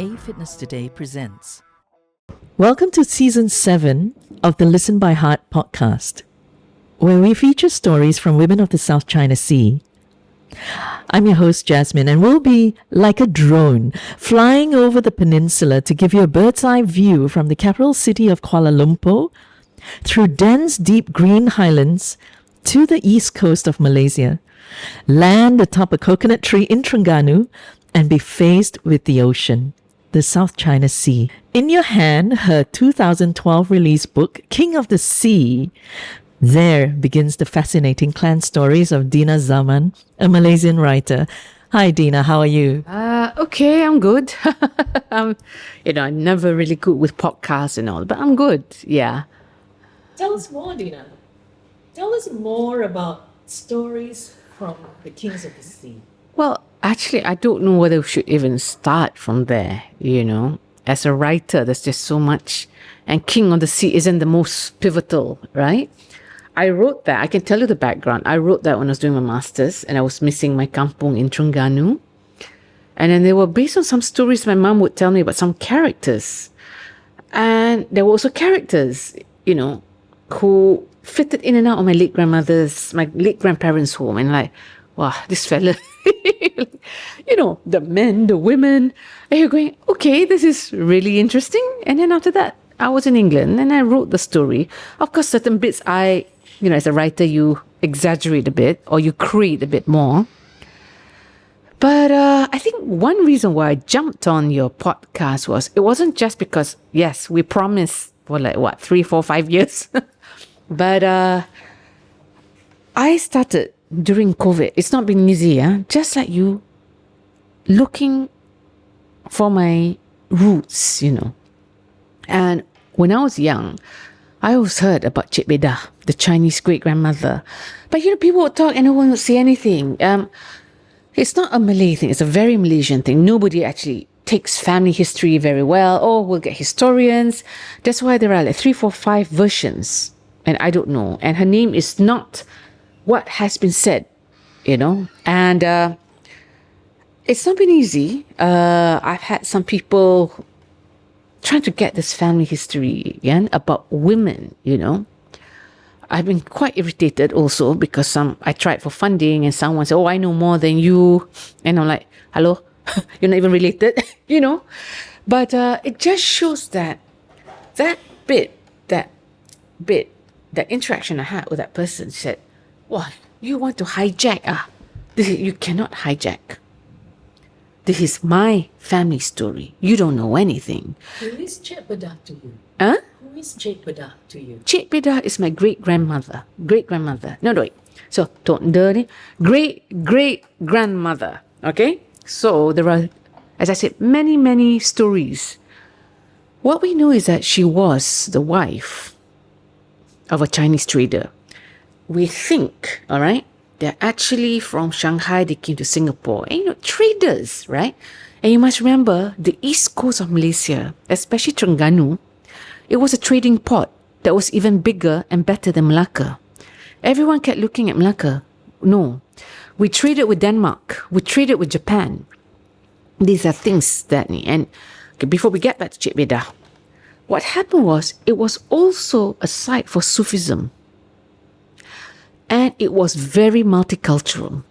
A Fitness Today presents. Welcome to Season 7 of the Listen by Heart podcast, where we feature stories from women of the South China Sea. I'm your host, Jasmine, and we'll be like a drone flying over the peninsula to give you a bird's eye view from the capital city of Kuala Lumpur, through dense, deep green highlands to the east coast of Malaysia, land atop a coconut tree in Terengganu, and be faced with the ocean, the South China Sea. In your hand, her 2012 release book, King of the Sea. There begins the fascinating clan stories of Dina Zaman, a Malaysian writer. Hi Dina, how are you? Okay, I'm good. I'm never really good with podcasts and all, but I'm good. Yeah. Tell us more, Dina. Tell us more about stories from the Kings of the Sea. Well, actually, I don't know whether we should even start from there, As a writer, there's just so much. And King of the Sea isn't the most pivotal, right? I wrote that. I can tell you the background. I wrote that when I was doing my master's and I was missing my kampung in Terengganu. And then they were based on some stories my mum would tell me about some characters. And there were also characters, who fitted in and out of my late grandparents' home. And like, wow, this fella, the men, the women. And you're going, okay, this is really interesting. And then after that, I was in England and I wrote the story. Of course, certain bits as a writer, you exaggerate a bit or you create a bit more. But I think one reason why I jumped on your podcast was, it wasn't just because, yes, we promised for 3, 4, 5 years. But I started during COVID. It's not been easy, just like you, looking for my roots, And when I was young, I always heard about Cik Beda, the Chinese great-grandmother. But, people would talk and no one would say anything. It's not a Malay thing. It's a very Malaysian thing. Nobody actually takes family history very well. Oh, we'll get historians. That's why there are 3, 4, 5 versions. And I don't know. And her name is not what has been said, And it's not been easy. I've had some people trying to get this family history again about women, I've been quite irritated also because I tried for funding and someone said, oh, I know more than you. And I'm like, hello, you're not even related, But it just shows that interaction I had with that person said, what, you want to hijack? You cannot hijack. This is my family story. You don't know anything. Who is Cik Beda to you? Who is Cik Beda to you? Cik Beda is my great-grandmother. Great-grandmother. No, wait. So, great-great-grandmother. Okay? So, there are, as I said, many, many stories. What we know is that she was the wife of a Chinese trader. We think, all right, they're actually from Shanghai, they came to Singapore. And, traders, right? And you must remember, the east coast of Malaysia, especially Terengganu, it was a trading port that was even bigger and better than Malacca. Everyone kept looking at Malacca. No. We traded with Denmark. We traded with Japan. These are things that... And before we get back to Cik Beda, what happened was, it was also a site for Sufism. And it was very multicultural.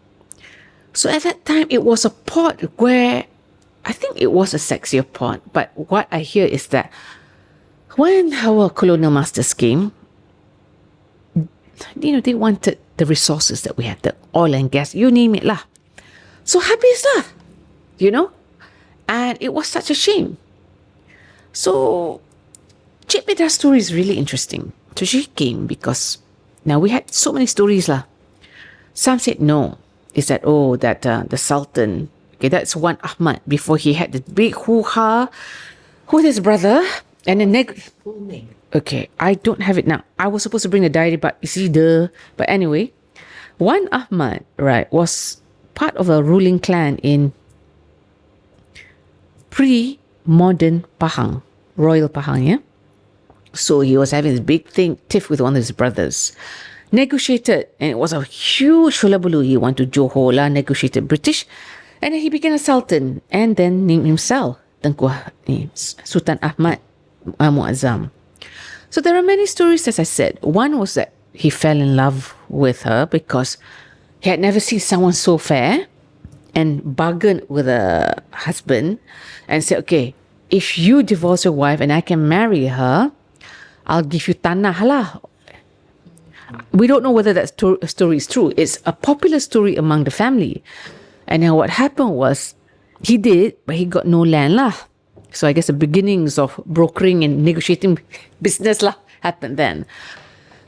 So at that time, it was a port where, I think it was a sexier port. But what I hear is that when our colonial masters came, they wanted the resources that we had, the oil and gas, you name it lah. So habis lah, And it was such a shame. So Cik Beda's story is really interesting. So she came because now we had so many stories lah. Some said no. Is that the Sultan, that's one Ahmad before he had the big hoo-ha with his brother and Full name. Okay, I don't have it now. I was supposed to bring the diary, but but anyway, one Ahmad, right, was part of a ruling clan in pre-modern Pahang, Royal Pahang, yeah? So he was having this big tiff with one of his brothers. Negotiated, and it was a huge hullabaloo. He went to Johor, negotiated British, and then he became a sultan, and then named himself Tengku Sultan Ahmad Muazzam. So there are many stories, as I said. One was that he fell in love with her because he had never seen someone so fair, and bargained with a husband and said, okay, if you divorce your wife and I can marry her, I'll give you tanah lah. We don't know whether that story is true. It's a popular story among the family. And then what happened was, he did, but he got no land lah. So I guess the beginnings of brokering and negotiating business lah happened then.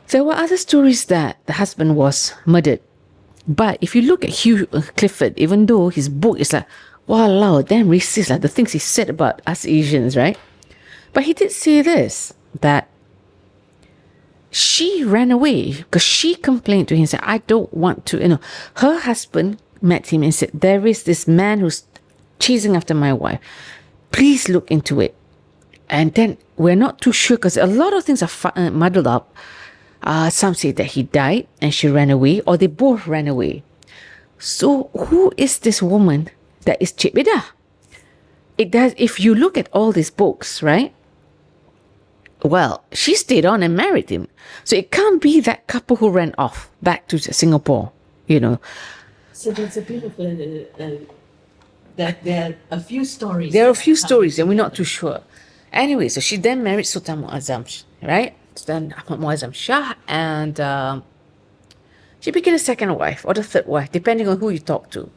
There were other stories that the husband was murdered. But if you look at Hugh Clifford, even though his book is like, wow, damn racist, like the things he said about us Asians, right? But he did say this, that she ran away because she complained to him, said, I don't want to, her husband met him and said, there is this man who's chasing after my wife. Please look into it. And then we're not too sure because a lot of things are muddled up. Some say that he died and she ran away, or they both ran away. So who is this woman that is Cik Beda? It does. If you look at all these books, right? Well, she stayed on and married him. So it can't be that couple who ran off back to Singapore, So there's a bit of that there are a few stories. There are a few stories and we're not too sure. Anyway, so she then married Sultan Muazzam, right? Sultan Ahmad Muazzam Shah, and she became a second wife or the third wife, depending on who you talk to.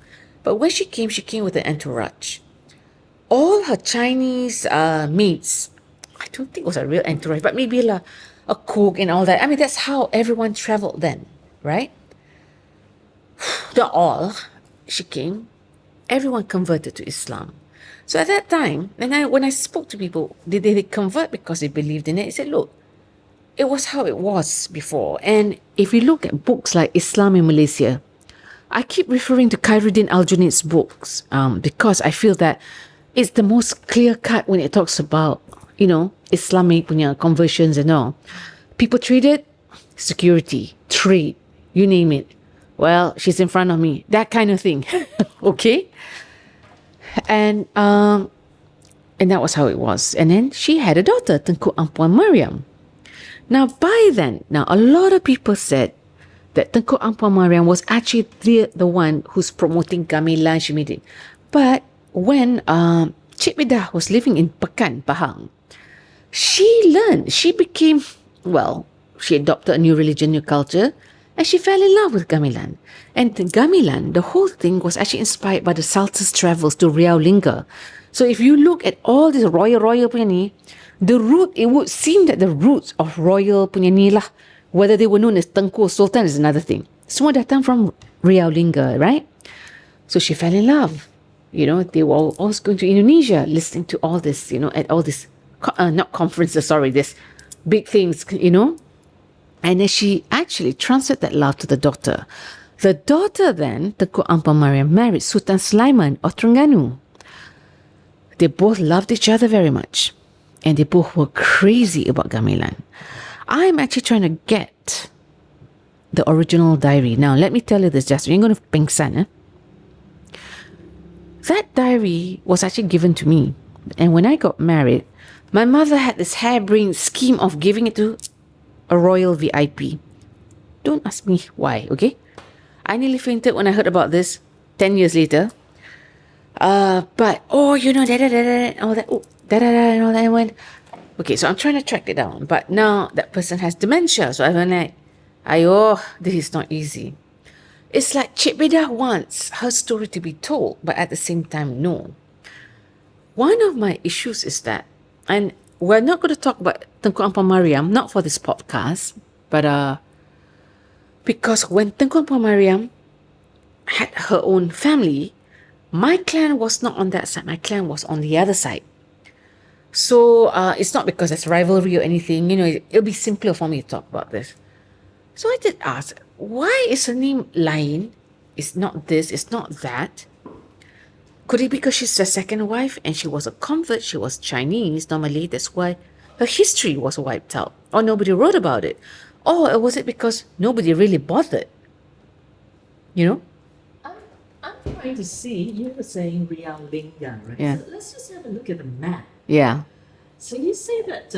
But when she came with an entourage. All her Chinese maids, I don't think it was a real entourage, but maybe a cook and all that. I mean, that's how everyone traveled then, right? Not all. She came. Everyone converted to Islam. So at that time, when I spoke to people, did they convert because they believed in it? I said, look, it was how it was before. And if you look at books like Islam in Malaysia, I keep referring to Khairuddin Al-Junaid's books because I feel that it's the most clear-cut when it talks about, Islamic punya conversions and all. People treat it, security, trade, you name it. Well, she's in front of me, that kind of thing. Okay? And that was how it was. And then she had a daughter, Tengku Ampuan Mariam. Now, by then, a lot of people said that Tengku Ampuan Mariam was actually the one who's promoting gamelan, she made it. But when Cik Beda was living in Pekan, Pahang, she became, she adopted a new religion, new culture, and she fell in love with gamelan. And gamelan, the whole thing was actually inspired by the Sultan's travels to Riau Lingga. So if you look at all this royal punya ni, it would seem that the roots of royal punya ni lah, whether they were known as Tengku or Sultan is another thing. Semua datang from Riau Lingga, right? So she fell in love. They were always going to Indonesia, listening to all this, at all this, not conferences, sorry, this big things, And then she actually transferred that love to the daughter. The daughter then, Tengku Ampuan Mariam, married Sultan Sulaiman of Terengganu. They both loved each other very much. And they both were crazy about gamelan. I'm actually trying to get the original diary. Now, let me tell you this, Jasmine. You're going to pengsan, That diary was actually given to me. And when I got married, my mother had this harebrained scheme of giving it to a royal VIP. Don't ask me why, okay? I nearly fainted when I heard about this 10 years later. But, all that, all that, I went, okay, so I'm trying to track it down. But now that person has dementia. So I went like, this is not easy. It's like Cik Beda wants her story to be told, but at the same time, no. One of my issues is that, and we're not going to talk about Tengku Ampuan Mariam, not for this podcast, but because when Tengku Ampuan Mariam had her own family, my clan was not on that side. My clan was on the other side. So it's not because there's rivalry or anything. It'll be simpler for me to talk about this. So I did ask, why is her name Lain? It's not this, it's not that. Could it be because she's the second wife and she was a convert, she was Chinese normally, that's why her history was wiped out, or nobody wrote about it? Or was it because nobody really bothered? I'm trying to see, you were saying Riau Lingga, right? Yeah. So let's just have a look at the map. Yeah. So you say that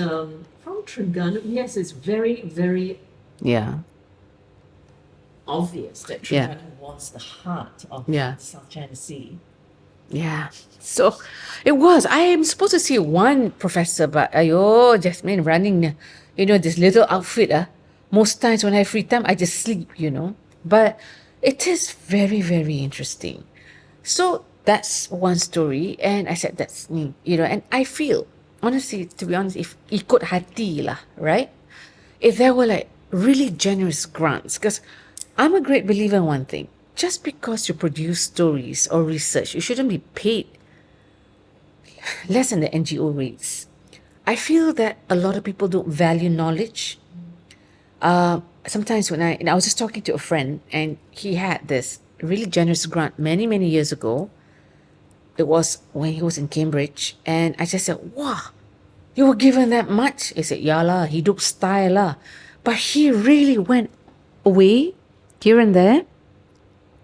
from Terengganu, yes, it's very, very Yeah. obvious that Yeah. Terengganu was the heart of Yeah. the South China Sea. Yeah. So it was. I am supposed to see one professor, but ayo, Jasmine running, this little outfit. Most times when I have free time, I just sleep, But it is very, very interesting. So that's one story. And I said, that's me, and I feel, honestly, to be honest, if ikut hati lah, right? If there were like really generous grants, because I'm a great believer in one thing. Just because you produce stories or research, you shouldn't be paid less than the NGO rates. I feel that a lot of people don't value knowledge. Sometimes when I was just talking to a friend and he had this really generous grant many, many years ago. It was when he was in Cambridge. And I just said, wow, you were given that much? He said, yeah lah, hidup style lah. But he really went away here and there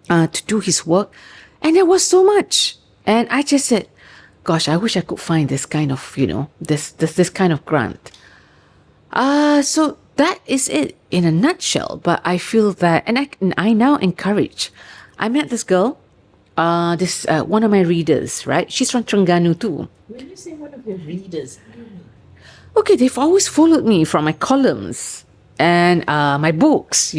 to do his work. And there was so much. And I just said, gosh, I wish I could find this kind of, this kind of grant. So that is it in a nutshell. But I feel that, and I now encourage. I met this girl, one of my readers, right? She's from Terengganu too. When you say one of your readers, what do you mean? Okay, they've always followed me from my columns and my books,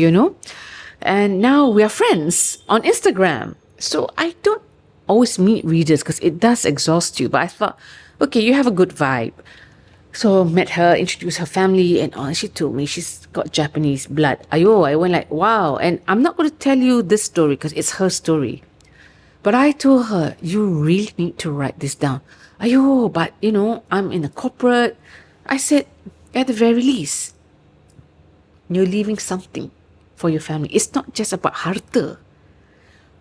And now we are friends on Instagram. So I don't always meet readers because it does exhaust you. But I thought, okay, you have a good vibe. So met her, introduced her family, and she told me she's got Japanese blood. Ayo, I went like, wow. And I'm not going to tell you this story because it's her story. But I told her, you really need to write this down. Ayo, but I'm in a corporate. I said, at the very least, you're leaving something for your family. It's not just about harta.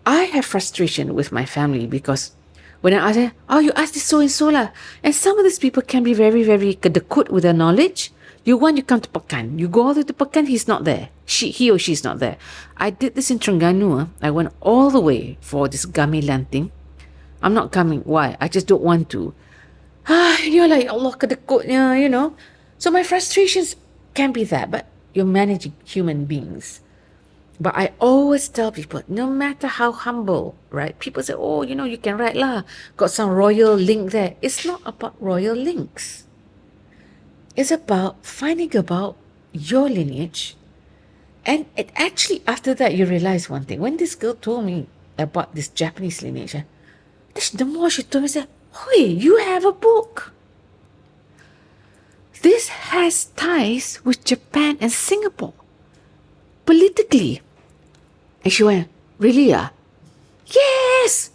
I have frustration with my family because when I ask them, oh, you ask this so and so lah. And some of these people can be very, very kedekut with their knowledge. You come to Pekan. You go all the way to Pekan, he's not there. He or she's not there. I did this in Terengganu. I went all the way for this Malayland thing. I'm not coming. Why? I just don't want to. You're like, Allah kedekutnya, So my frustrations can be that, but you're managing human beings. But I always tell people, no matter how humble, right? People say, oh, you can write lah. Got some royal link there. It's not about royal links. It's about finding about your lineage. And it actually, after that, you realize one thing. When this girl told me about this Japanese lineage, the more she told me, I said, hey, you have a book. This has ties with Japan and Singapore. Politically. And she went, really? Yes!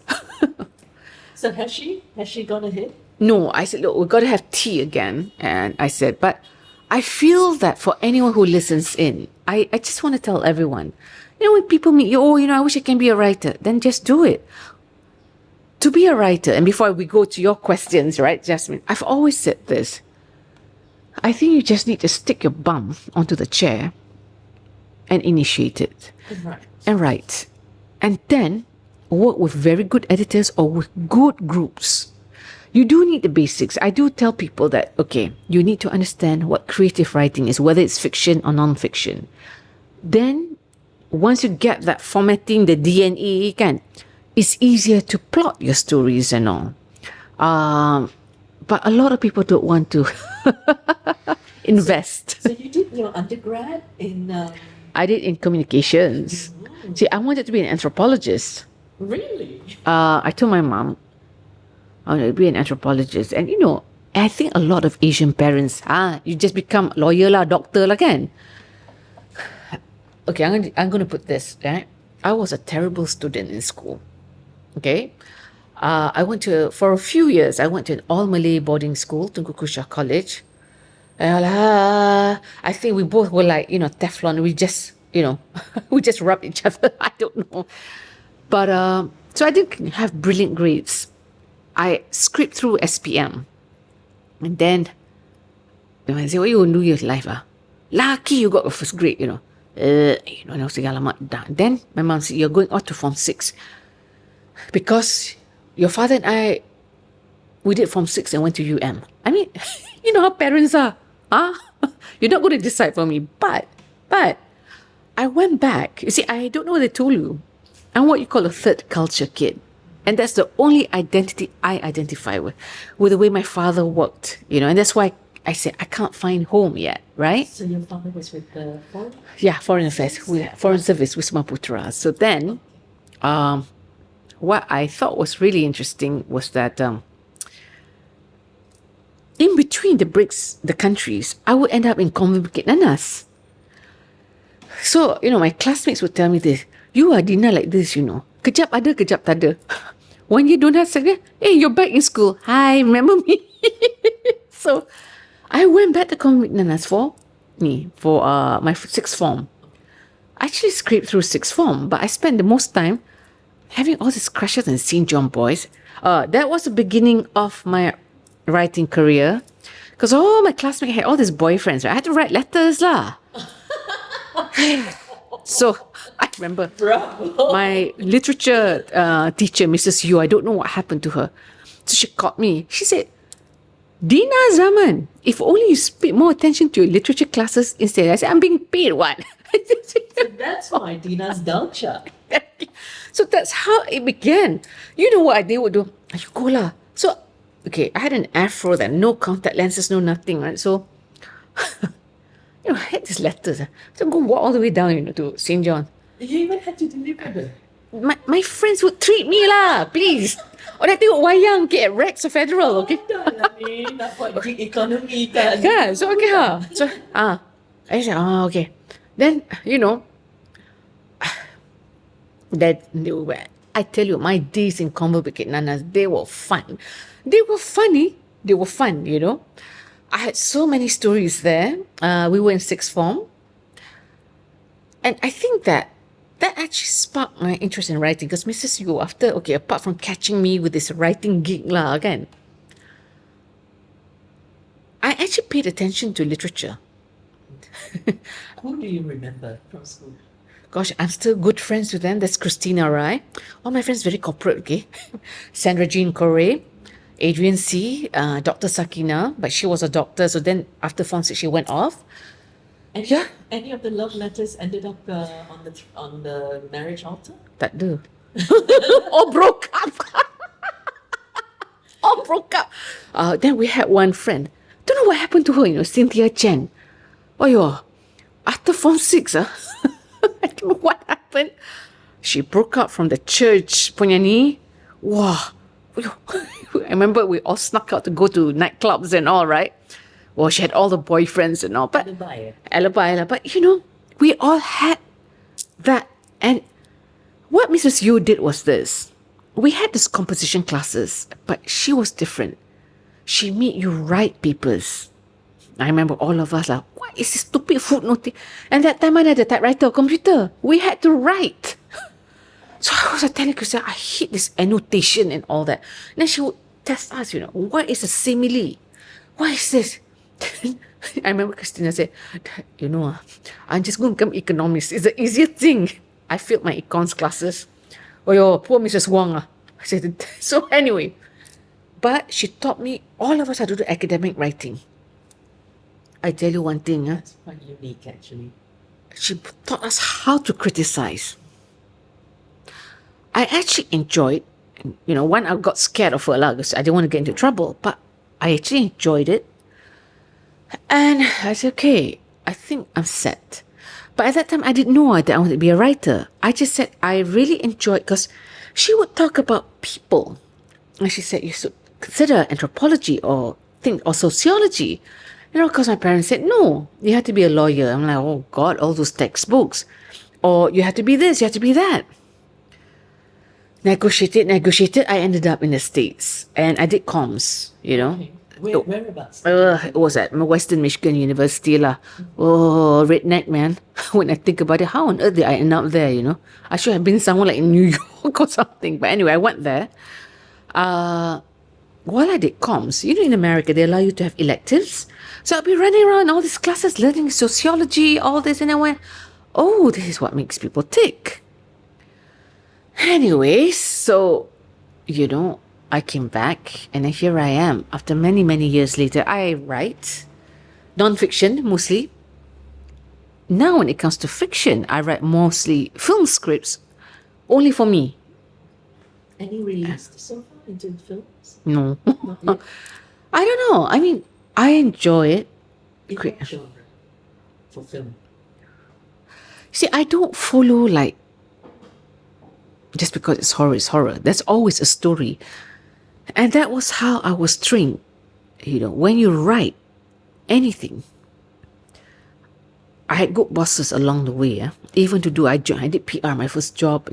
So has she gone ahead? No, I said, look, we've got to have tea again. And I said, but I feel that for anyone who listens in, I just want to tell everyone, when people meet you, I wish I can be a writer, then just do it. To be a writer, and before we go to your questions, right, Jasmine, I've always said this. I think you just need to stick your bum onto the chair and initiate it. And write. And then work with very good editors or with good groups. You do need the basics. I do tell people that, okay, you need to understand what creative writing is, whether it's fiction or non-fiction. Then, once you get that formatting, the DNA, it's easier to plot your stories and all. But a lot of people don't want to invest. So you did your undergrad in... I did in communications. Mm-hmm. See, I wanted to be an anthropologist. Really? I told my mom, I want to be an anthropologist. And I think a lot of Asian parents, you just become lawyer lah, doctor lah kan. Okay, I'm going to put this, right? I was a terrible student in school. Okay? For a few years, I went to an all-Malay boarding school, Tunku Kusha College. I think we both were like, Teflon. We just, we just rubbed each other. I don't know. But, so I didn't have brilliant grades. I scraped through SPM. And then, when I say, what you want to do in your life? Lucky you got a first grade, Then my mom said, you're going out to Form 6. because your father and I, we did Form 6 and went to UM. I mean, you know how parents are. Huh? You're not going to decide for me. But I went back. You see, I don't know what they told you. I'm what you call a third culture kid. And that's the only identity I identify with the way my father worked, you know. And that's why I said I can't find home yet, right? So your father was with the foreign? Yeah, foreign affairs, foreign service with Putra. So then, what I thought was really interesting was that in between the BRICS, the countries, I would end up in Convent Bukit Nanas. So, you know, my classmates would tell me this, you are Dina like this, you know. Kejap ada, kejap tak ada. 1 year don't have second, hey, you're back in school. Hi, remember me? So, I went back to Convent Bukit Nanas for my sixth form. I actually scraped through sixth form, but I spent the most time having all these crushes on St. John boys. That was the beginning of my writing career, because all my classmates had all these boyfriends. Right? I had to write letters lah. So I remember my literature teacher, Mrs. Yu, I don't know what happened to her. So she called me. She said, Dina Zaman, if only you pay more attention to your literature classes instead. I said, I'm being paid what? So that's why Dina's Dalcha. So that's how it began. You know what they would do? You go lah. So, okay, I had an afro then, no contact lenses, no nothing, right? So, you know, I had these letters. So go walk all the way down, you know, to St. John. You even had to deliver them. My friends would treat me lah, please. Or I tengok wayang at Rex or Federal, okay? Dah lah ni, nak buat gig ekonomi kan. Yeah, so okay ha. So, I said, okay. Then, you know, that I tell you, my days in Convent Bukit Nanas, they were fun. They were funny. They were fun, you know. I had so many stories there. We were in sixth form. And I think that actually sparked my interest in writing, because Mrs. Yu, apart from catching me with this writing gig lah, again, I actually paid attention to literature. Who do you remember from school? Gosh, I'm still good friends with them. That's Christina, right? All my friends very corporate, okay? Sandra Jean Correa, Adrian C, Dr. Sakina, but she was a doctor, so then after Form 6 she went off. Any of the love letters ended up on the marriage altar? Tak ada. All broke up. All broke up. Then we had one friend. Don't know what happened to her, you know, Cynthia Chen. Oh, yo, after Form 6, I don't know what happened. She broke up from the church punya ni. Wow. I remember we all snuck out to go to nightclubs and all, right? Well, she had all the boyfriends and all. But alibi. But, you know, we all had that. And what Mrs. Yu did was this. We had this composition classes, but she was different. She made you write papers. I remember all of us like, what is this stupid footnote? And that time I had a typewriter or computer. We had to write. So I was telling Christina, I hate this annotation and all that. And then she would test us, you know, what is a simile? What is this? I remember Christina said, you know, I'm just going to become economist. It's the easiest thing. I failed my econs classes. Oh, yo, poor Mrs. Wong. I said, so anyway, but she taught me, all of us had to do academic writing. I tell you one thing. That's quite unique, actually. She taught us how to criticize. I actually enjoyed, you know, one, I got scared of her because I didn't want to get into trouble, but I actually enjoyed it. And I said, okay, I think I'm set. But at that time, I didn't know that I wanted to be a writer. I just said I really enjoyed, because she would talk about people. And she said, you should consider anthropology or sociology. You know, because my parents said, no, you have to be a lawyer. I'm like, oh God, all those textbooks. Or you have to be this, you have to be that. Negotiated. I ended up in the States. And I did comms, you know. Okay. Whereabouts? It was at Western Michigan University lah. Oh, redneck, man. When I think about it, how on earth did I end up there, you know? I should have been somewhere like in New York or something. But anyway, I went there. While I did comms, you know, in America, they allow you to have electives. So I'll be running around all these classes, learning sociology, all this. And I went, oh, this is what makes people tick. Anyways, so, I came back and then here I am. After many, many years later, I write non-fiction mostly. Now when it comes to fiction, I write mostly film scripts only for me. Any released so far into films? No. Not yet. I don't know. I mean, I enjoy it. In what genre for film? See, I don't follow like just because it's horror, it's horror. There's always a story. And that was how I was trained. When you write anything, I had good bosses along the way. Even to do, I did PR, my first job,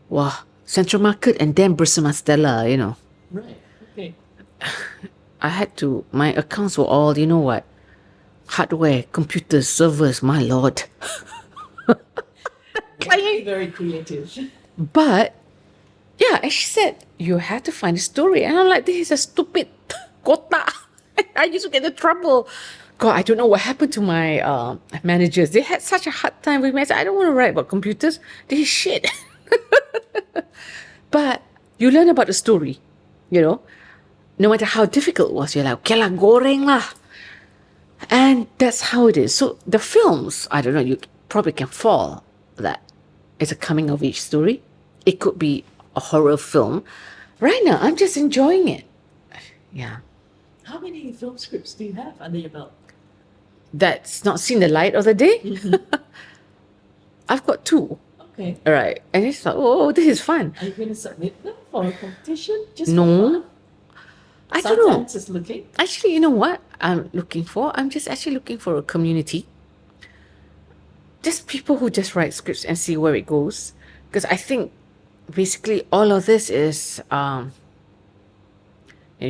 Wow, Central Market and then Bersama Stella, Right. Okay. I had to, my accounts were all, hardware, computers, servers, my lord. Very creative. But, yeah, as she said, you have to find a story. And I'm like, this is a stupid quota. I used to get into trouble. God, I don't know what happened to my managers. They had such a hard time with me. I said, I don't want to write about computers. This is shit. But you learn about the story, No matter how difficult it was, you're like, okay lah, goreng lah. And that's how it is. So the films, I don't know, you probably can fall that it's a coming of age story. It could be a horror film. Right now, I'm just enjoying it. Yeah. How many film scripts do you have under your belt? That's not seen the light of the day. I've got 2. Okay. All right. And it's like, oh, this is fun. Are you going to submit them for a competition? Just No. for fun? I don't know. Sundance is looking. Actually, you know what I'm looking for? I'm just actually looking for a community. Just people who just write scripts and see where it goes. Because I think basically all of this is you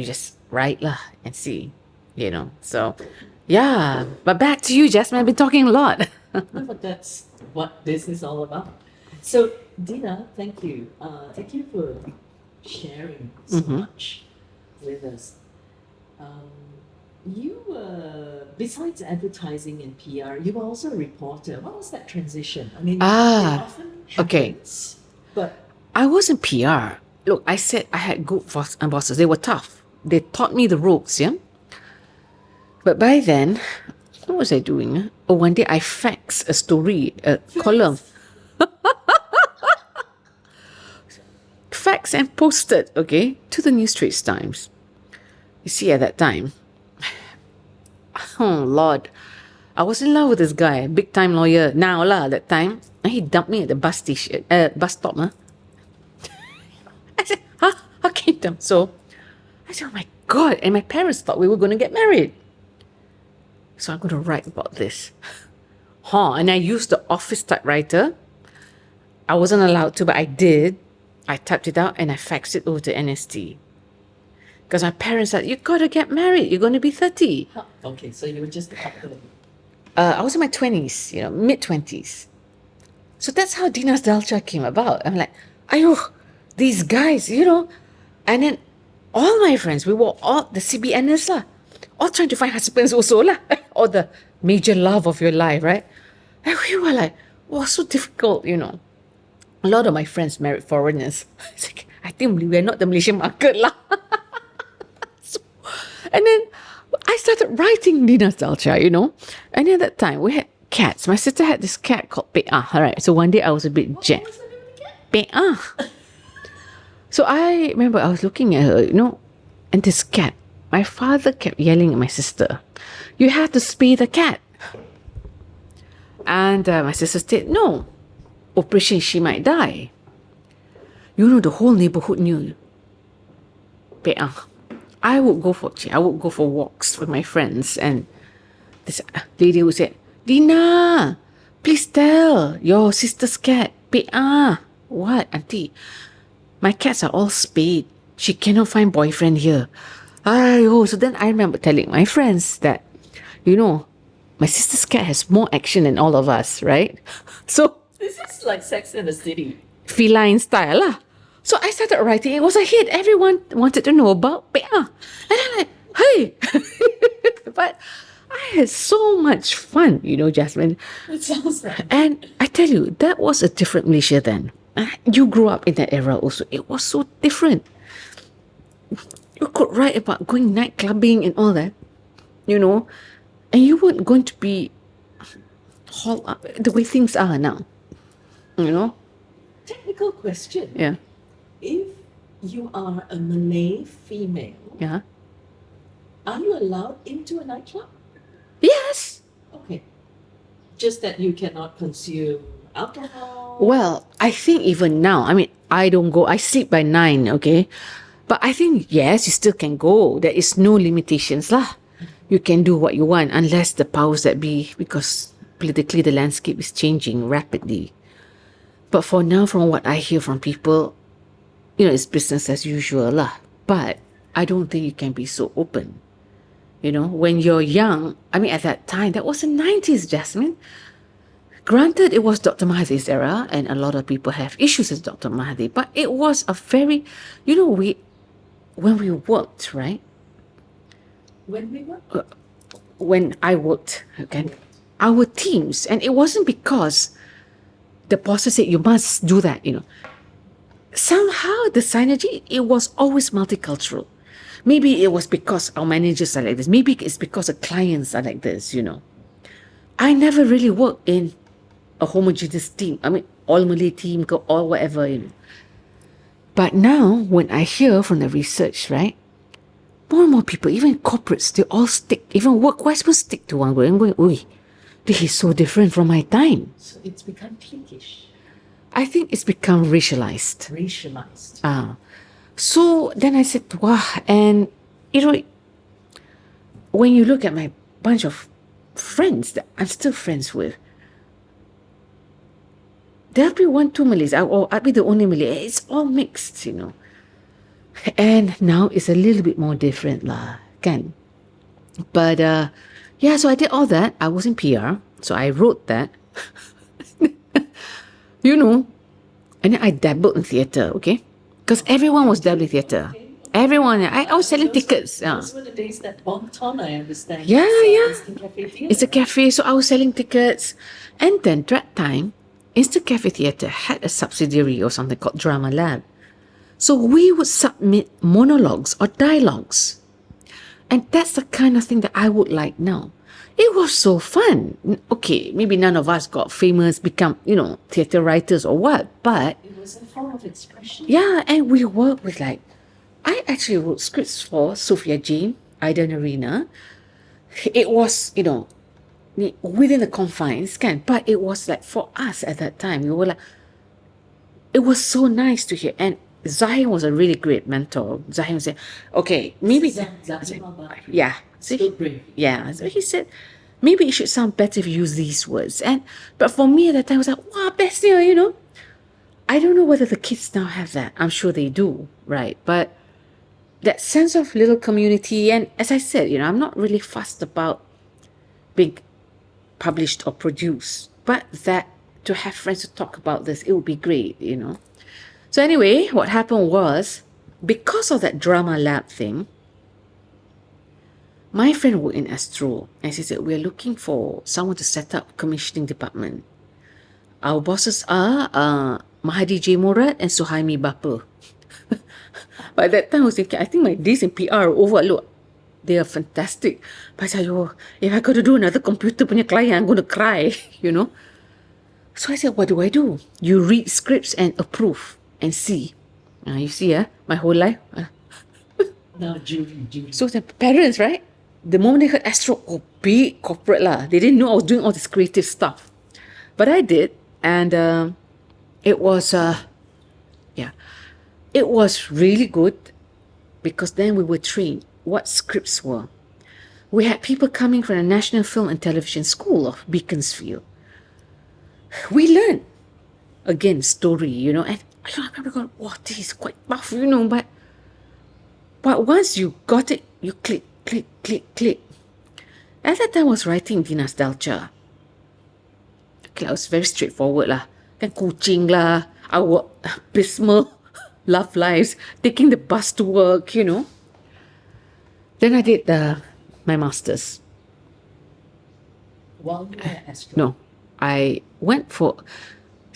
just write lah and see, So, yeah. But back to you, Jasmine. I've been talking a lot. No, but that's what this is all about. So, Dina, thank you. Thank you for sharing so much with us. You, besides advertising and PR, you were also a reporter. What was that transition? I mean, it often okay. happens, but I wasn't PR. Look, I said I had good bosses. They were tough. They taught me the ropes, yeah? But by then, what was I doing? Oh, one day I faxed a story, a column. Faxed and posted, okay, to the New Straits Times. You see, at that time, oh Lord, I was in love with this guy, big time lawyer. Now lah, that time, and he dumped me at the bus stop. I said, huh? How can you dump? So I said, oh my God! And my parents thought we were going to get married. So I'm going to write about this. And I used the office typewriter. I wasn't allowed to, but I did. I typed it out and I faxed it over to NST. Because my parents said, you got to get married. You're going to be 30. okay, so you were just a couple. I was in my 20s, mid-20s. So that's how Dina's Dalcha came about. I'm like, ayo, these guys, And then all my friends, we were all the CBNers lah. All trying to find husbands also lah. Or the major love of your life, right? And we were like, wow, so difficult, A lot of my friends married foreigners. It's like, I think we're not the Malaysian market lah. And then I started writing Dina's Dalcha, And at that time, we had cats. My sister had this cat called Pei Ah. All right. So one day I was a bit jacked. Pei Ah. So I remember I was looking at her, and this cat. My father kept yelling at my sister, you have to spay the cat. And my sister said, no. Operation, she might die. The whole neighborhood knew. Pei Ah. I would go for walks with my friends, and this lady would say, Dina, please tell your sister's cat, Pei Ah. What, auntie? My cats are all spayed. She cannot find boyfriend here. So then I remember telling my friends that, my sister's cat has more action than all of us, right? So This is like Sex in the City. feline style lah. So I started writing. It was a hit. Everyone wanted to know about Pei Ah. And I'm like, hey. But I had so much fun, Jasmine. It sounds like. And I tell you, that was a different Malaysia then. You grew up in that era also. It was so different. You could write about going night clubbing and all that, and you weren't going to be hauled up the way things are now, Technical question. Yeah. If you are a Malay female, Yeah. are you allowed into a nightclub? Yes. Okay. Just that you cannot consume alcohol. Well, I think even now, I mean, I don't go, I sleep by 9, okay? But I think, yes, you still can go. There is no limitations lah. You can do what you want unless the powers that be, because politically the landscape is changing rapidly. But for now, from what I hear from people, it's business as usual lah. But I don't think you can be so open. When you're young, I mean, at that time, that was the 90s, Jasmine. Granted, it was Dr. Mahathir's era, and a lot of people have issues with Dr. Mahathir, but it was a very, when we worked, right? When we were? When I worked, okay, our teams, and it wasn't because the bosses said you must do that, Somehow the synergy, it was always multicultural. Maybe it was because our managers are like this. Maybe it's because the clients are like this, I never really worked in a homogeneous team. I mean, all Malay team, all whatever, But now, when I hear from the research, right, more and more people, even corporates, they all stick, even work-wise will stick to one group and going, oi, this is so different from my time. So it's become cliquish. I think it's become racialized. Racialized. So then I said, wow, and when you look at my bunch of friends that I'm still friends with, there'll be 1, 2 Malays, or I'll be the only Malay. It's all mixed, And now it's a little bit more different lah, kan? But yeah, so I did all that. I was in PR, so I wrote that. And then I dabbled in theatre, okay? Because everyone was dabbling in theatre. Everyone, I was selling tickets. Those were the days that Bonton, I understand. Yeah. Instant Cafe Theatre. It's a cafe, so I was selling tickets. And then that time, Instant Cafe Theatre had a subsidiary or something called Drama Lab. So we would submit monologues or dialogues. And that's the kind of thing that I would like now. It was so fun. Okay, maybe none of us got famous, become, theatre writers or what, but... It was a form of expression. Yeah, and we worked with I actually wrote scripts for Sophia Jane, Ida Narina. It was, within the confines, but it was for us at that time. We were it was so nice to hear. And Zahir was a really great mentor. Zahir would say, okay, maybe... Yeah. So yeah. So he said, maybe it should sound better if you use these words. But for me at that time, I was like, wow, best year, I don't know whether the kids now have that. I'm sure they do, right? But that sense of little community, and as I said, I'm not really fussed about being published or produced, but that to have friends to talk about this, it would be great, So anyway, what happened was, because of that Drama Lab thing, my friend worked in Astro, and she said, we're looking for someone to set up commissioning department. Our bosses are Mahadi J. Murad and Suhaimi Bapa. By that time, I was thinking, I think my days in PR are over. Look, they are fantastic. But I said, if I got to do another computer punya client, I'm going to cry, So I said, what do I do? You read scripts and approve and see. You see, my whole life. Now, jury. So the parents, right? The moment they heard Astro, big corporate lah. They didn't know I was doing all this creative stuff. But I did. And it was, it was really good because then we were trained what scripts were. We had people coming from the National Film and Television School of Beaconsfield. We learned, again, story, and I remember going, wow, this is quite tough, but once you got it, you click. At that time, I was writing Dina's Dalcha. Okay, I was very straightforward lah. Kan kucing lah, our abysmal love lives, taking the bus to work, Then I did my master's. While you were at Astro? No, I went for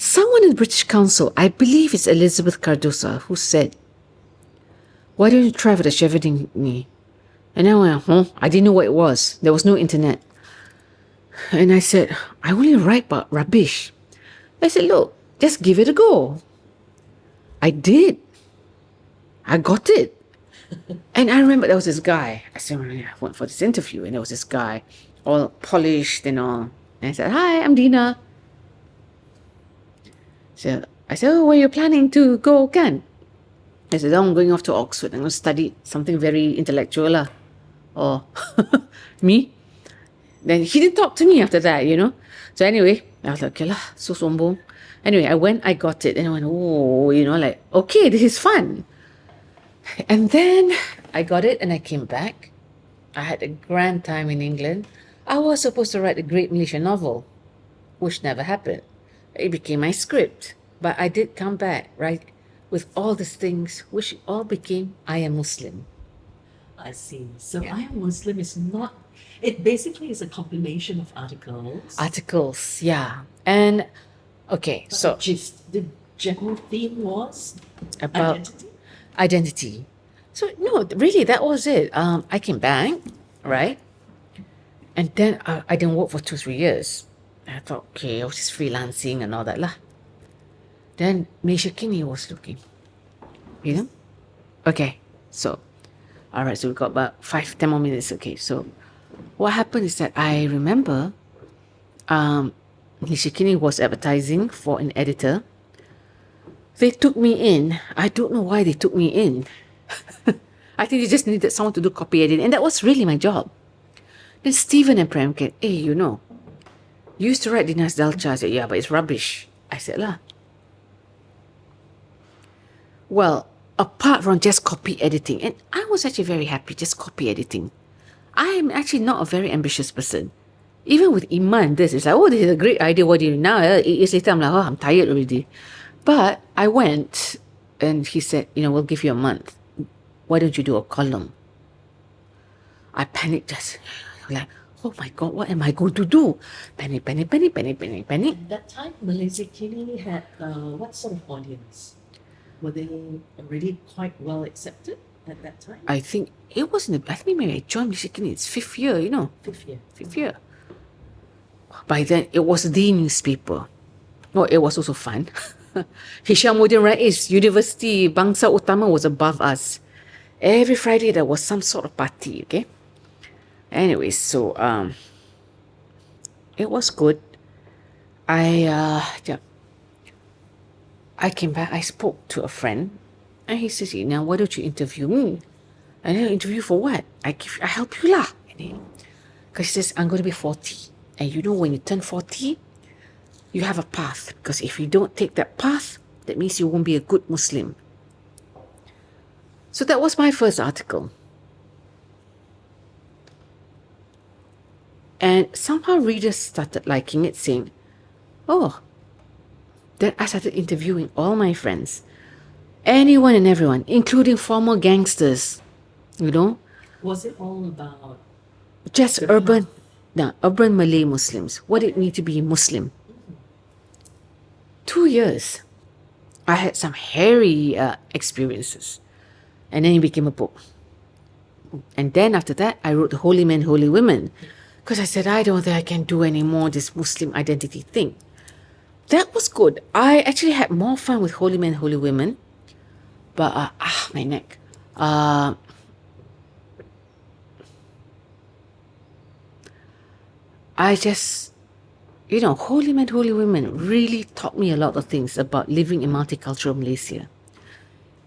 someone in the British Council, I believe it's Elizabeth Cardosa, who said, why don't you try for the Chevrolet? And I went, I didn't know what it was. There was no internet. And I said, I only write about rubbish. I said, look, just give it a go. I did. I got it. And I remember there was this guy. I said, I went for this interview, and there was this guy, all polished and all. And I said, hi, I'm Dina. So I said, oh, where are you planning to go, Kan? I said, oh, I'm going off to Oxford. I'm going to study something very intellectual lah. Or me. Then he didn't talk to me after that, you know. So anyway, I was like, okay lah, so sombong. Anyway, I went, I got it, and I went, oh, you know, like, okay, this is fun. And then I got it and I came back. I had a grand time in England. I was supposed to write a great Malaysian novel, which never happened. It became my script. But I did come back, right, with all these things, which all became I Am Muslim. I see. So I Am Muslim is not, it basically is a compilation of articles. Articles, yeah. And, okay, But so the general theme was about identity. identity. So, no, really, that was it. I came back, right? And then I didn't work for 2-3 years. I thought, okay, I was just freelancing and all that lah. Then Malaysia Kini was looking, you know? Okay, so, all right, so we got about 5-10 more minutes. Okay, so what happened is that I remember Malaysia Kini was advertising for an editor. They took me in. I don't know why they took me in. I think they just needed someone to do copy editing, and that was really my job. Then Stephen and Prem came, hey, you know, you used to write Dina's Dalcha. I said, yeah, but it's rubbish. I said, lah. Well, apart from just copy editing, and I was actually very happy just copy editing. I am actually not a very ambitious person. Even with Iman, this is like, oh, this is a great idea. What do you do now? 8 years later, I'm like, oh, I'm tired already. But I went, and he said, you know, we'll give you a month. Why don't you do a column? I panicked just like, oh my God, what am I going to do? Panic. At that time, Malaysia Kini had what sort of audience? Were they already quite well accepted at that time? I think it was I think maybe I joined Malaysia Kini, it's 5th year, you know. 5th year. 5th year. By then, it was the newspaper. Oh, it was also fun. Hishamuddin Rais University, Bangsar Utama was above us. Every Friday, there was some sort of party, okay? Anyway, so, it was good. I came back, I spoke to a friend, and he says, now why don't you interview me? And then interview for what? I help you lah. Because he says, I'm going to be 40. And you know, when you turn 40, you have a path. Because if you don't take that path, that means you won't be a good Muslim. So that was my first article. And somehow readers started liking it, saying, oh. Then I started interviewing all my friends. Anyone and everyone, including former gangsters, you know. Was it all about just urban Malay Muslims? What it mean to be Muslim? 2 years. I had some hairy experiences. And then it became a book. And then after that, I wrote The Holy Men, Holy Women. Because I said, I don't think I can do any more this Muslim identity thing. That was good. I actually had more fun with Holy Men, Holy Women. But, my neck. I just, you know, Holy Men, Holy Women really taught me a lot of things about living in multicultural Malaysia.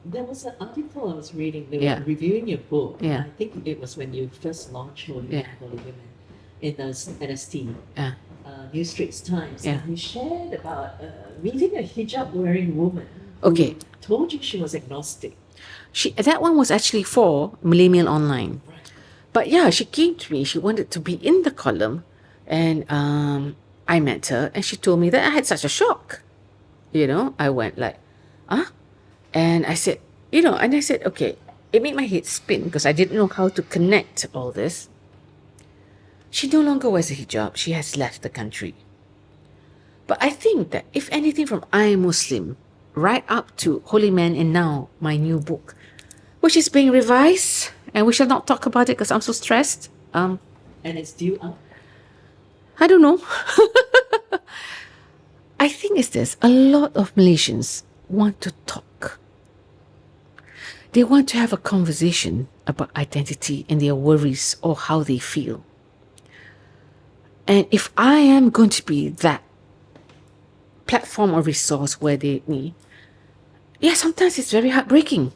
There was an article I was reading. They Yeah. were reviewing your book. Yeah. I think it was when you first launched Holy Men, Holy Women in NST, Yeah. New Straits Times. Yeah. And you shared about meeting a hijab-wearing woman Okay. who told you she was agnostic. That one was actually for Malay Mail Online. Right. But yeah, she came to me. She wanted to be in the column. And I met her. And she told me that I had such a shock. You know, I went like, huh? And I said, you know, and I said, okay, it made my head spin because I didn't know how to connect all this. She no longer wears a hijab. She has left the country. But I think that if anything from I Am Muslim right up to Holy Man and now my new book, which is being revised, and we shall not talk about it because I'm so stressed. And it's due up. I don't know. I think it's this. A lot of Malaysians want to talk. They want to have a conversation about identity and their worries or how they feel. And if I am going to be that platform or resource where they need, yeah, sometimes it's very heartbreaking.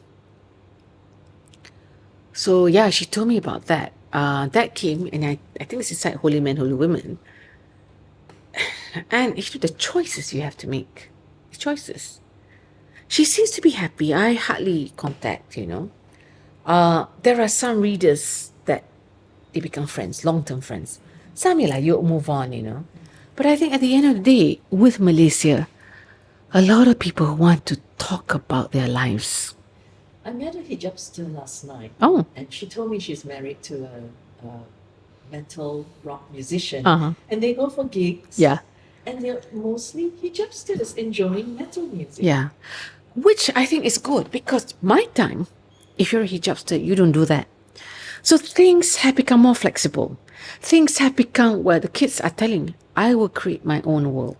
So yeah, she told me about that. That came, and I think it's inside Holy Men, Holy Women. And the choices you have to make, the choices. She seems to be happy. I hardly contact, there are some readers that they become friends, long-term friends. Some you move on, But I think at the end of the day, with Malaysia, a lot of people want to talk about their lives. I met a hijabster last night. Oh. And she told me she's married to a metal rock musician. Uh-huh. And they go for gigs. Yeah. And they're mostly hijabsters enjoying metal music. Yeah. Which I think is good, because my time, if you're a hijabster, you don't do that. So things have become more flexible. Things have become where the kids are telling, I will create my own world.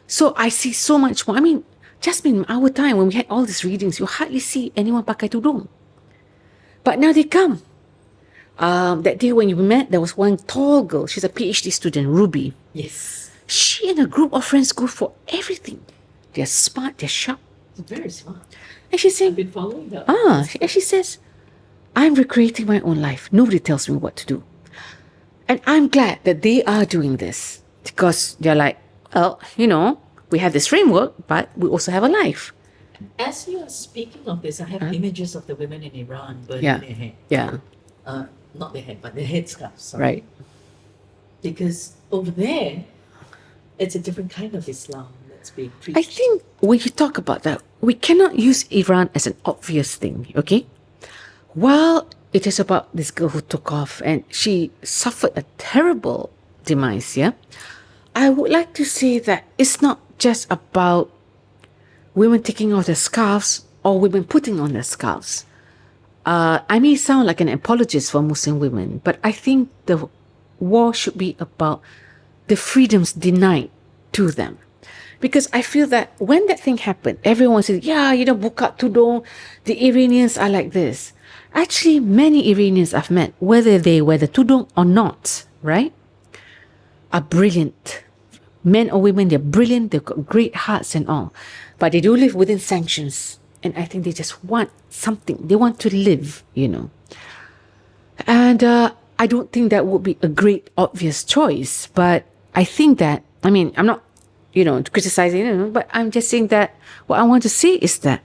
So I see so much more. I mean, just in our time when we had all these readings, you hardly see anyone pakai tudung. But now they come. That day when you met, there was one tall girl. She's a PhD student, Ruby. Yes. She and a group of friends go for everything. They're smart, they're sharp. Very smart. And she's saying, I've been following her. she says, I'm recreating my own life. Nobody tells me what to do. And I'm glad that they are doing this, because they're like, well, we have this framework, but we also have a life. As you are speaking of this, I have images of the women in Iran burning Yeah. their hair. Yeah. Not their head, but their headscarves. Sorry. Right. Because over there, it's a different kind of Islam that's being preached. I think when you talk about that, we cannot use Iran as an obvious thing, okay? While it is about this girl who took off and she suffered a terrible demise, yeah? I would like to say that it's not just about women taking off their scarves or women putting on their scarves. I may sound like an apologist for Muslim women, but I think the war should be about the freedoms denied to them. Because I feel that when that thing happened, everyone said, yeah, buka tudung, the Iranians are like this. Actually, many Iranians I've met, whether they wear the tudung or not, right, are brilliant. Men or women, they're brilliant, they've got great hearts and all. But they do live within sanctions. And I think they just want something. They want to live, And I don't think that would be a great, obvious choice. But I think that, I'm not, criticizing, but I'm just saying that what I want to say is that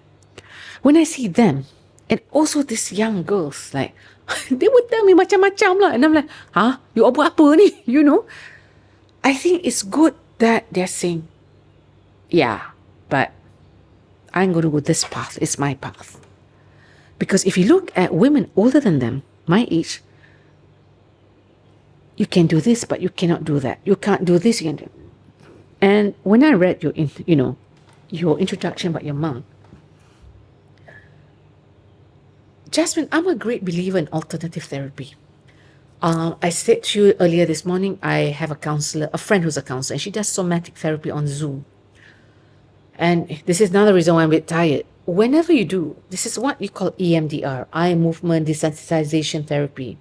when I see them, and also these young girls, like, they would tell me macam-macam lah. And I'm like, you buat apa ni? I think it's good that they're saying, yeah, but I'm going to go this path. It's my path. Because if you look at women older than them, my age, you can do this, but you cannot do that. You can't do this. You can do. And when I read your introduction about your mom, Jasmine, I'm a great believer in alternative therapy. I said to you earlier this morning, I have a friend who's a counselor, and she does somatic therapy on Zoom. And this is another reason why I'm a bit tired. Whenever you do, this is what you call EMDR, eye movement desensitization therapy.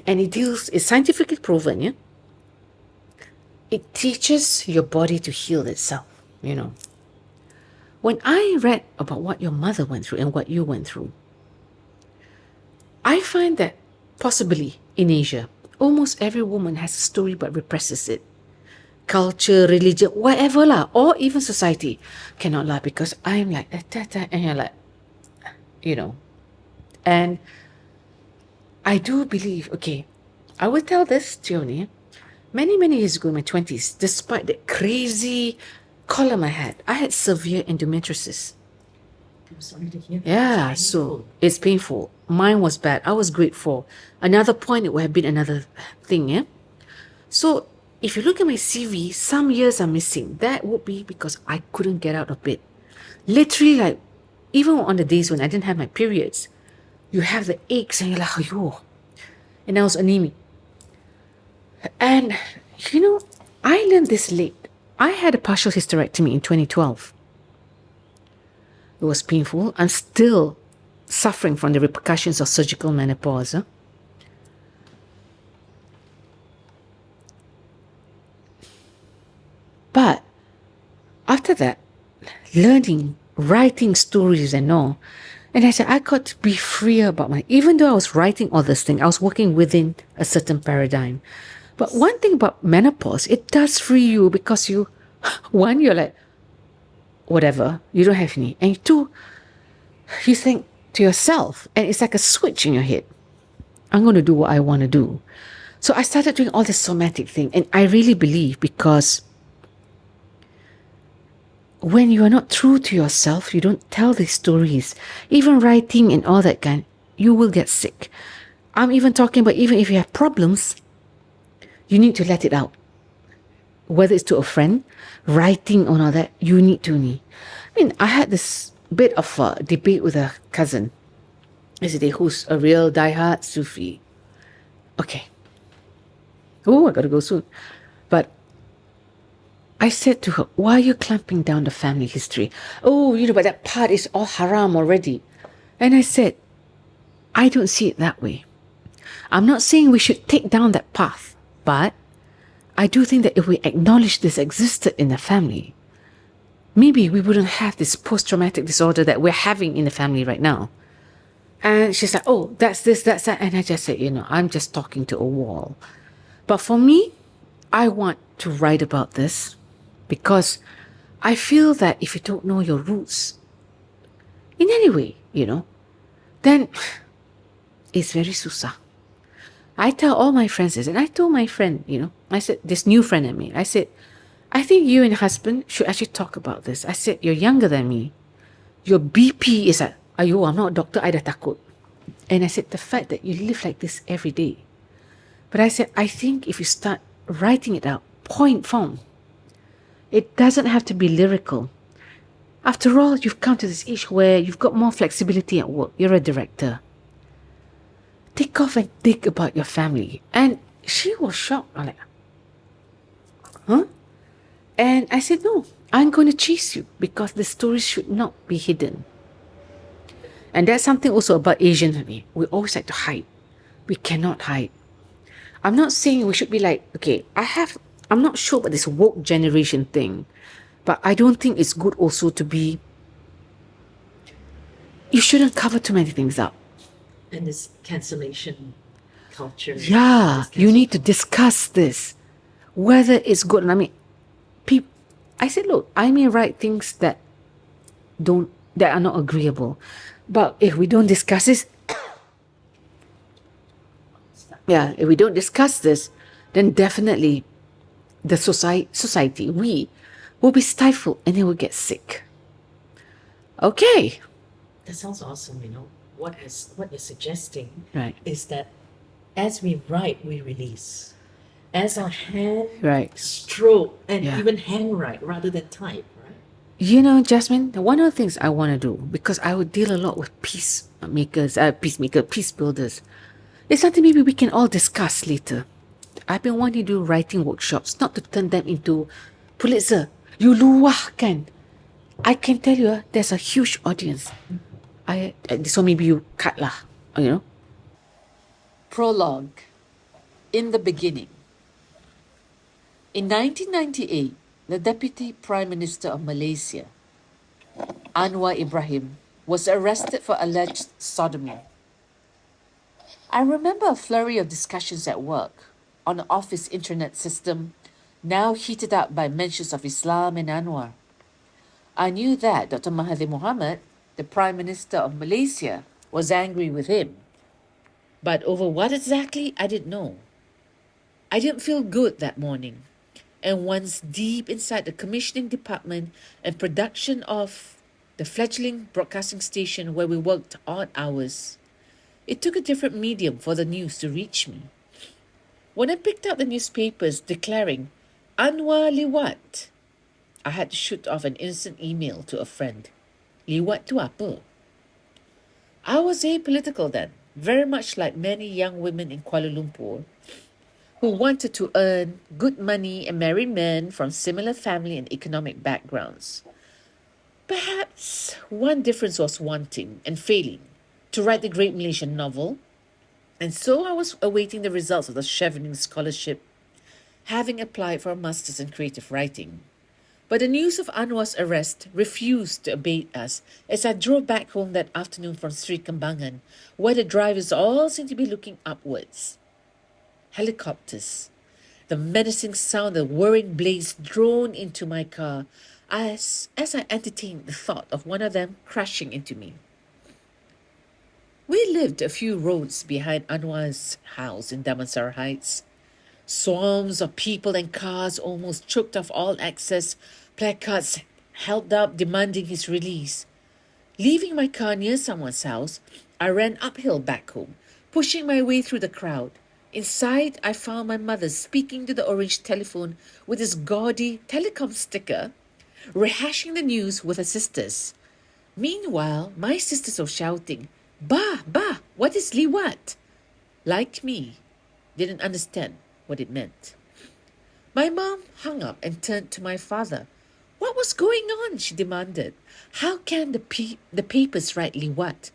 And it's scientifically proven, yeah? It teaches your body to heal itself, When I read about what your mother went through and what you went through, I find that possibly in Asia, almost every woman has a story but represses it. Culture, religion, whatever lah, or even society cannot lie, because I'm like, and you're like, And I do believe, okay, I will tell this to you, many years ago in my 20s, despite the crazy column I had severe endometriosis. I'm sorry to hear that. Yeah, so it's painful. Mine was bad. I was grade 4. Another point, it would have been another thing, yeah? So if you look at my CV, some years are missing. That would be because I couldn't get out of bed. Literally, like, even on the days when I didn't have my periods, you have the aches and you're like, oh, and I was anemic. And, you know, I learned this late. I had a partial hysterectomy in 2012. It was painful. I'm still suffering from the repercussions of surgical menopause. But after that, learning, writing stories and all, and I said, I got to be freer about even though I was writing all this thing, I was working within a certain paradigm. But one thing about menopause, it does free you because one, you're like, whatever, you don't have any. And two, you think to yourself, and it's like a switch in your head. I'm going to do what I want to do. So I started doing all this somatic thing. And I really believe because when you are not true to yourself, you don't tell these stories, even writing and all that kind, you will get sick. I'm even talking about even if you have problems, you need to let it out. Whether it's to a friend, writing or all that, you need to. I mean, I had this bit of a debate with a cousin yesterday who's a real diehard Sufi. Okay. Oh, I gotta go soon. But I said to her, why are you clamping down the family history? Oh, but that part is all haram already. And I said, I don't see it that way. I'm not saying we should take down that path, but I do think that if we acknowledge this existed in the family, maybe we wouldn't have this post-traumatic disorder that we're having in the family right now. And she's like, oh, that's this, that's that. And I just said, I'm just talking to a wall. But for me, I want to write about this because I feel that if you don't know your roots in any way, then it's very susah. I tell all my friends this, and I told my friend, I said, this new friend I made, I said, I think you and your husband should actually talk about this. I said, you're younger than me. Your BP is like, ayo, I'm not a doctor, I dah takut. And I said, the fact that you live like this every day. But I said, I think if you start writing it out, point form, it doesn't have to be lyrical. After all, you've come to this age where you've got more flexibility at work. You're a director. Take off and think about your family. And she was shocked. I'm like, huh? And I said, no, I'm going to chase you because the stories should not be hidden. And that's something also about Asians. We always like to hide. We cannot hide. I'm not saying we should be like, okay, I'm not sure about this woke generation thing, but I don't think it's good also to be, you shouldn't cover too many things up. And this cancellation culture. Yeah, you need to discuss this, whether it's good. I mean, I said, look, I may write things that are not agreeable, but if we don't discuss this, if we don't discuss this, then definitely the society, we will be stifled and they will get sick. Okay. That sounds awesome, What you're suggesting Right. is that as we write, we release. As our hand Right. stroke and Yeah. even handwrite rather than type, right? Jasmine, one of the things I want to do, because I would deal a lot with peacebuilders, it's something maybe we can all discuss later. I've been wanting to do writing workshops, not to turn them into Pulitzer. You luahkan. I can tell you, there's a huge audience. So maybe you cut lah, Prologue. In the beginning. In 1998, the Deputy Prime Minister of Malaysia, Anwar Ibrahim, was arrested for alleged sodomy. I remember a flurry of discussions at work on the office internet system, now heated up by mentions of Islam and Anwar. I knew that Dr. Mahathir Mohamad, the Prime Minister of Malaysia, was angry with him. But over what exactly, I didn't know. I didn't feel good that morning. And once deep inside the commissioning department and production of the fledgling broadcasting station where we worked odd hours, it took a different medium for the news to reach me. When I picked up the newspapers declaring Anwar liwat, I had to shoot off an instant email to a friend. Liwat tu apa? I was apolitical then, very much like many young women in Kuala Lumpur who wanted to earn good money and marry men from similar family and economic backgrounds. Perhaps one difference was wanting and failing to write the great Malaysian novel, and so I was awaiting the results of the Chevening Scholarship, having applied for a master's in creative writing. But the news of Anwar's arrest refused to abate us as I drove back home that afternoon from Sri Kembangan, where the drivers all seemed to be looking upwards. Helicopters. The menacing sound of whirring blades droned into my car as I entertained the thought of one of them crashing into me. We lived a few roads behind Anwar's house in Bangsar Heights. Swarms of people and cars almost choked off all access, placards held up demanding his release. Leaving my car near someone's house, I ran uphill back home, pushing my way through the crowd. Inside, I found my mother speaking to the orange telephone with his gaudy telecom sticker, rehashing the news with her sisters. Meanwhile, my sisters were shouting, Bah, what is liwat? Like me, didn't understand what it meant. My mom hung up and turned to my father. What was going on? She demanded. How can the papers write liwat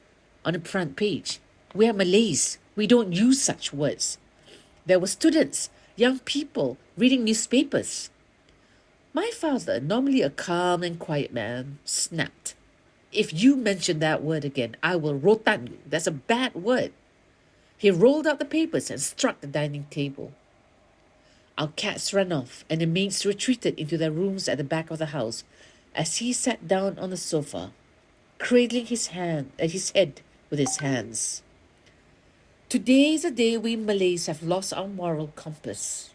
on the front page? We are Malays. We don't use such words. There were students, young people, reading newspapers. My father, normally a calm and quiet man, snapped. If you mention that word again, I will rotan you. That's a bad word. He rolled out the papers and struck the dining table. Our cats ran off and the maids retreated into their rooms at the back of the house as he sat down on the sofa, cradling his head with his hands. Today is a day we Malays have lost our moral compass.